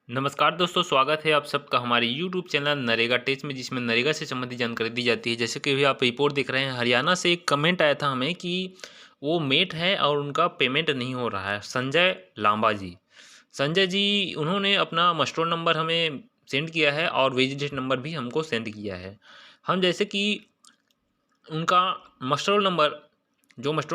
नमस्कार दोस्तों, स्वागत है आप सबका हमारे यूट्यूब चैनल नरेगा टेच में, जिसमें नरेगा से संबंधित जानकारी दी जाती है। जैसे कि अभी आप रिपोर्ट देख रहे हैं, हरियाणा से एक कमेंट आया था हमें कि वो मेट है और उनका पेमेंट नहीं हो रहा है। संजय लांबा जी, संजय जी उन्होंने अपना मस्टोर नंबर हमें सेंड किया है और वेजिटेट नंबर भी हमको सेंड किया है। हम जैसे कि उनका मस्टोर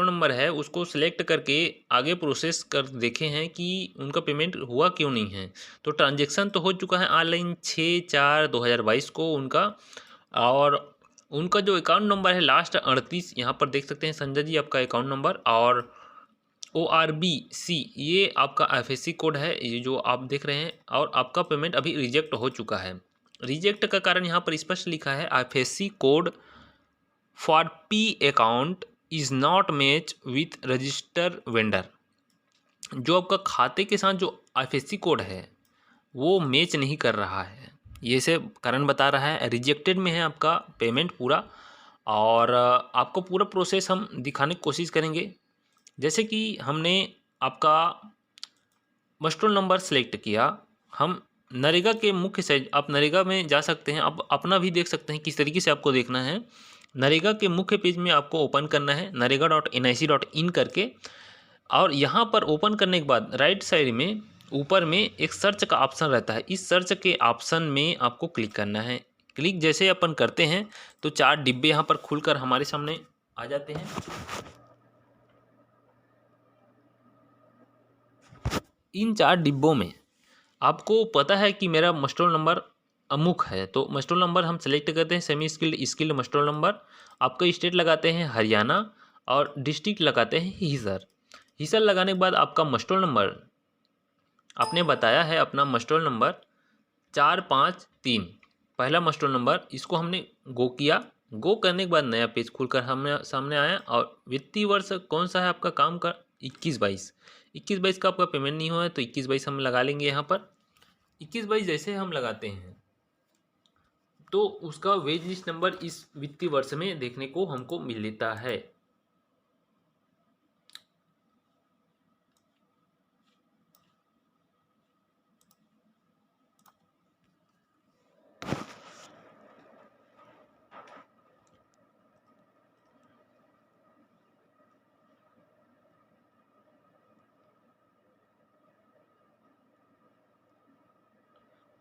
नंबर है उसको सिलेक्ट करके आगे प्रोसेस कर देखे हैं कि उनका पेमेंट हुआ क्यों नहीं है। तो ट्रांजैक्शन तो हो चुका है ऑनलाइन 6/4/2022 को उनका, और उनका जो अकाउंट नंबर है लास्ट 38 यहाँ पर देख सकते हैं संजय जी आपका अकाउंट नंबर, और ORBC ये आपका FSC कोड है, ये जो आप देख रहे हैं, और आपका पेमेंट अभी रिजेक्ट हो चुका है। रिजेक्ट का कारण यहाँ पर स्पष्ट लिखा है FSC code for P account is not match with register vendor. जो आपका खाते के साथ जो IFSC कोड है वो मैच नहीं कर रहा है, ये से कारण बता रहा है। रिजेक्टेड में है आपका पेमेंट पूरा, और आपको पूरा प्रोसेस हम दिखाने की कोशिश करेंगे। जैसे कि हमने आपका मस्टोर नंबर सेलेक्ट किया, हम नरेगा के मुख्य साइट, आप नरेगा में जा सकते हैं, आप अपना भी देख सकते हैं किस तरीके से आपको देखना है। नरेगा के मुख्य पेज में आपको ओपन करना है narega.nic.in करके, और यहाँ पर ओपन करने के बाद राइट साइड में ऊपर में एक सर्च का ऑप्शन रहता है। इस सर्च के ऑप्शन में आपको क्लिक करना है। क्लिक जैसे अपन करते हैं तो 4 डिब्बे यहाँ पर खुलकर हमारे सामने आ जाते हैं। इन 4 डिब्बों में आपको पता है कि मेरा मस्टोर नंबर अमुक है, तो मस्टोर नंबर हम सेलेक्ट करते हैं सेमी स्किल्ड मस्टोर नंबर। आपका स्टेट लगाते हैं हरियाणा और डिस्ट्रिक्ट लगाते हैं हिसर। हिसर लगाने के बाद आपका मस्टोर नंबर आपने बताया है, अपना मस्टोर नंबर 453 पहला मस्टोर नंबर, इसको हमने गो किया। गो करने के बाद नया पेज खुलकर हमें सामने आया, और वित्तीय वर्ष कौन सा है आपका काम का 21/22 का आपका पेमेंट नहीं हुआ है, तो 21/22 हम लगा लेंगे। यहाँ पर 21/22 जैसे हम लगाते हैं तो उसका वेज लिस्ट नंबर इस वित्तीय वर्ष में देखने को हमको मिल लेता है।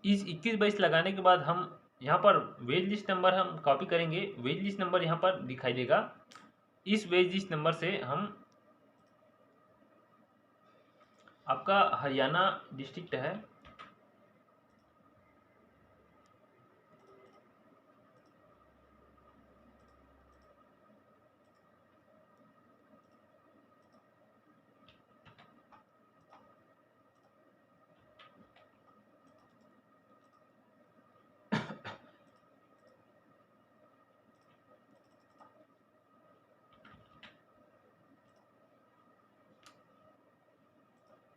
इस 21/22 लगाने के बाद हम यहाँ पर वेज लिस्ट नंबर हम कॉपी करेंगे। वेज लिस्ट नंबर यहाँ पर दिखाई देगा। इस वेज लिस्ट नंबर से हम आपका हरियाणा डिस्ट्रिक्ट है,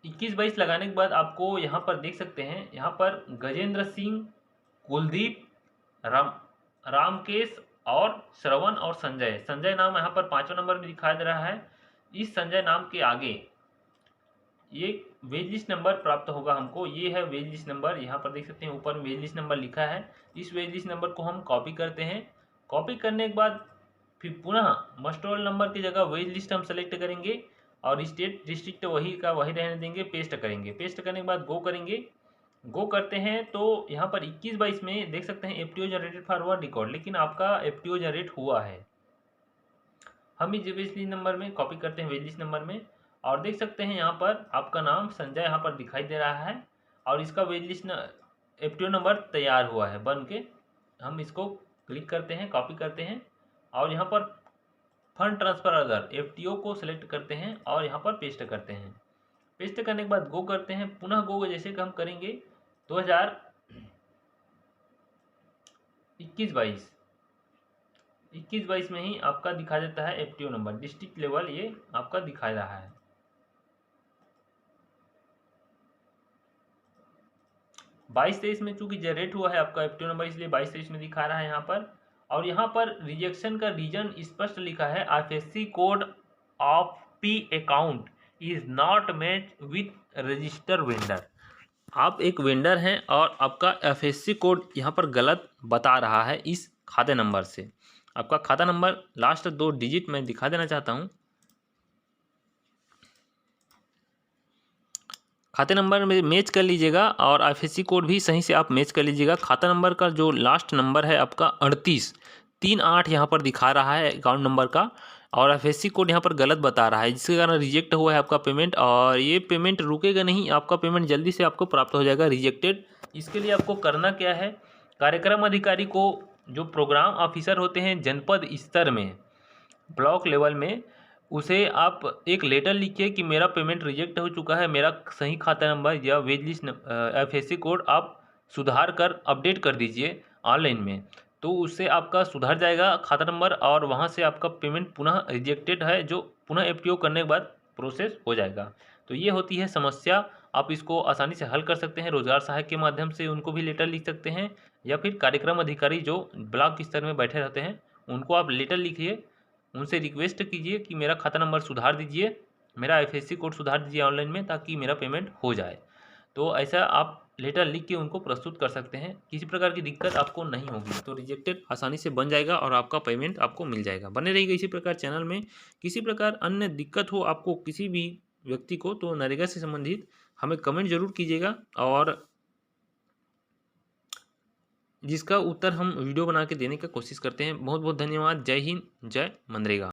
इक्कीस बाईस लगाने के बाद आपको यहाँ पर देख सकते हैं, यहाँ पर गजेंद्र सिंह, कुलदीप, राम रामकेश और श्रवण और संजय, संजय नाम यहाँ पर 5वां नंबर में दिखाई दे रहा है। इस संजय नाम के आगे ये वेज लिस्ट नंबर प्राप्त होगा हमको। ये है वेज लिस्ट नंबर, यहाँ पर देख सकते हैं ऊपर वेज लिस्ट नंबर लिखा है। इस वेज लिस्ट नंबर को हम कॉपी करते हैं। कॉपी करने के बाद फिर पुनः मस्टोर नंबर की जगह वेज लिस्ट हम सेलेक्ट करेंगे, और स्टेट डिस्ट्रिक्ट वही का वही रहने देंगे। पेस्ट करेंगे, पेस्ट करने के बाद गो करेंगे। गो करते हैं तो यहाँ पर 21/22 में देख सकते हैं FTO generated for one record, लेकिन आपका FTO जनरेट हुआ है। हम इस वेज लिस्ट नंबर में कॉपी करते हैं वेज लिस्ट नंबर में, और देख सकते हैं यहाँ पर आपका नाम संजय यहाँ पर दिखाई दे रहा है, और इसका वेज लिस्ट FTO नंबर तैयार हुआ है बन के। हम इसको क्लिक करते हैं, कॉपी करते हैं, और यहाँ पर फंड ट्रांसफर अदर FTO को सिलेक्ट करते हैं और यहाँ पर पेस्ट करते हैं। पेस्ट करने के बाद गो करते हैं। पुनः गो जैसे कि हम करेंगे 2021-22 में ही आपका दिखा देता है FTO नंबर डिस्ट्रिक्ट लेवल, ये आपका दिखा रहा है। 22-23 में चूंकि जनरेट हुआ है आपका FTO नंबर, इसलिए 22-23 में दिखा रहा है यहाँ पर। और यहाँ पर रिजेक्शन का रीजन स्पष्ट लिखा है, IFSC code of P account is not match with register vendor. आप एक वेंडर हैं और आपका एफएससी कोड यहाँ पर गलत बता रहा है इस खाते नंबर से। आपका खाता नंबर लास्ट 2 डिजिट मैं दिखा देना चाहता हूँ। खाते नंबर में मैच कर लीजिएगा और एफएससी कोड भी सही से आप मैच कर लीजिएगा। खाता नंबर का जो लास्ट नंबर है आपका 3838 यहाँ पर दिखा रहा है अकाउंट नंबर का, और एफएससी कोड यहाँ पर गलत बता रहा है, जिसके कारण रिजेक्ट हुआ है आपका पेमेंट। और ये पेमेंट रुकेगा नहीं, आपका पेमेंट जल्दी से आपको प्राप्त हो जाएगा रिजेक्टेड। इसके लिए आपको करना क्या है, कार्यक्रम अधिकारी को, जो प्रोग्राम ऑफिसर होते हैं जनपद स्तर में, ब्लॉक लेवल में, उसे आप एक लेटर लिखिए कि मेरा पेमेंट रिजेक्ट हो चुका है, मेरा सही खाता नंबर या वेज लिस्ट एफएससी कोड आप सुधार कर अपडेट कर दीजिए ऑनलाइन में। तो उससे आपका सुधर जाएगा खाता नंबर और वहाँ से आपका पेमेंट पुनः रिजेक्टेड है जो पुनः एफटीओ करने के बाद प्रोसेस हो जाएगा। तो ये होती है समस्या, आप इसको आसानी से हल कर सकते हैं। रोजगार सहायक के माध्यम से उनको भी लेटर लिख सकते हैं, या फिर कार्यक्रम अधिकारी जो ब्लॉक स्तर में बैठे रहते हैं उनको आप लेटर लिखिए, उनसे रिक्वेस्ट कीजिए कि मेरा खाता नंबर सुधार दीजिए, मेरा एफएससी कोड सुधार दीजिए ऑनलाइन में, ताकि मेरा पेमेंट हो जाए। तो ऐसा आप लेटर लिख के उनको प्रस्तुत कर सकते हैं, किसी प्रकार की दिक्कत आपको नहीं होगी, तो रिजेक्टेड आसानी से बन जाएगा और आपका पेमेंट आपको मिल जाएगा। बने रहिएगा इसी प्रकार चैनल में। किसी प्रकार अन्य दिक्कत हो आपको किसी भी व्यक्ति को, तो नरेगा से संबंधित हमें कमेंट जरूर कीजिएगा, और जिसका उत्तर हम वीडियो बना के देने का कोशिश करते हैं। बहुत बहुत धन्यवाद। जय हिंद, जय मनरेगा।